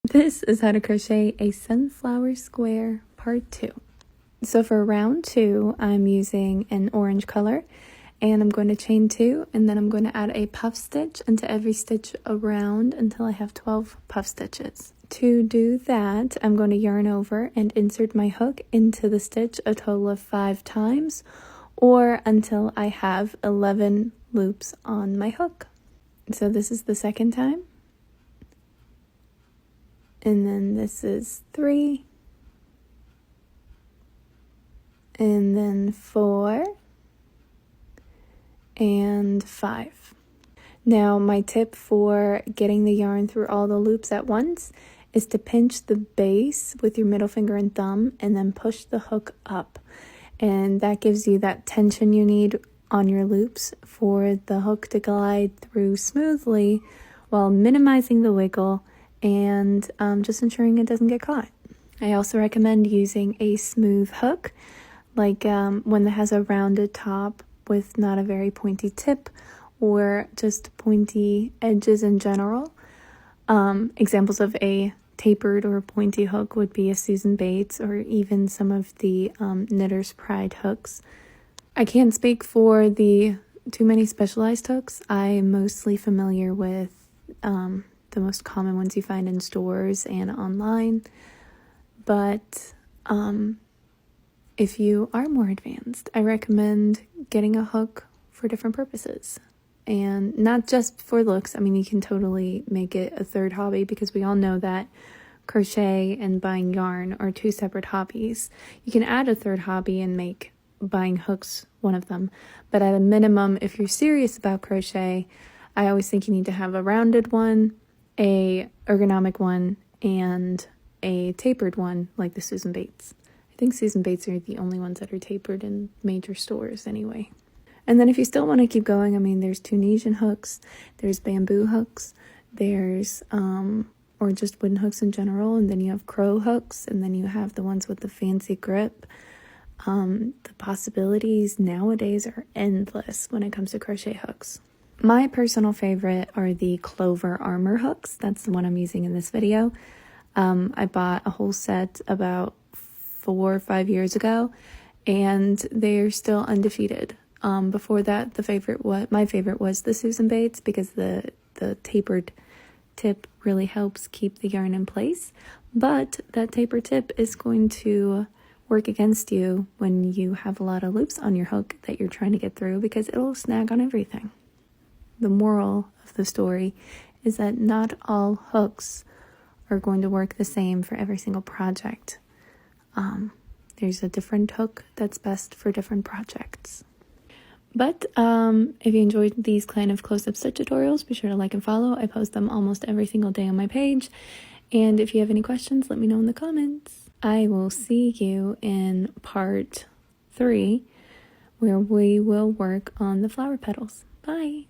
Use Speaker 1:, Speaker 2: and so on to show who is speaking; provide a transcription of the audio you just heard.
Speaker 1: This is how to crochet a sunflower square part 2. So for round 2, I'm using an orange color and I'm going to chain 2 and then I'm going to add a puff stitch into every stitch around until I have 12 puff stitches. To do that, I'm going to yarn over and insert my hook into the stitch a total of 5 times or until I have 11 loops on my hook. So this is the second time. And then this is 3, and then 4, and 5. Now my tip for getting the yarn through all the loops at once is to pinch the base with your middle finger and thumb and then push the hook up. And that gives you that tension you need on your loops for the hook to glide through smoothly while minimizing the wiggle and just ensuring it doesn't get caught. I also recommend using a smooth hook, like one that has a rounded top with not a very pointy tip or just pointy edges in general. Examples of a tapered or pointy hook would be a Susan Bates or even some of the Knitter's Pride hooks. I can't speak for the too many specialized hooks. I'm mostly familiar with the most common ones you find in stores and online, but if you are more advanced, I recommend getting a hook for different purposes and not just for looks. I mean, you can totally make it a third hobby because we all know that crochet and buying yarn are 2 separate hobbies. You can add a third hobby and make buying hooks one of them, but at a minimum, if you're serious about crochet, I always think you need to have a rounded one, a ergonomic one, and a tapered one like the Susan Bates. I think Susan Bates are the only ones that are tapered in major stores anyway. And then if you still want to keep going, I mean, there's Tunisian hooks, there's bamboo hooks, there's or just wooden hooks in general, and then you have crow hooks, and then you have the ones with the fancy grip. The possibilities nowadays are endless when it comes to crochet hooks. My personal favorite are the Clover Armor hooks. That's the one I'm using in this video. I bought a whole set about 4 or 5 years ago, and they're still undefeated. Before that, my favorite was the Susan Bates because the tapered tip really helps keep the yarn in place. But that tapered tip is going to work against you when you have a lot of loops on your hook that you're trying to get through because it'll snag on everything. The moral of the story is that not all hooks are going to work the same for every single project. There's a different hook that's best for different projects. But if you enjoyed these kind of close-up stitch tutorials, be sure to like and follow. I post them almost every single day on my page. And if you have any questions, let me know in the comments. I will see you in part 3, where we will work on the flower petals. Bye!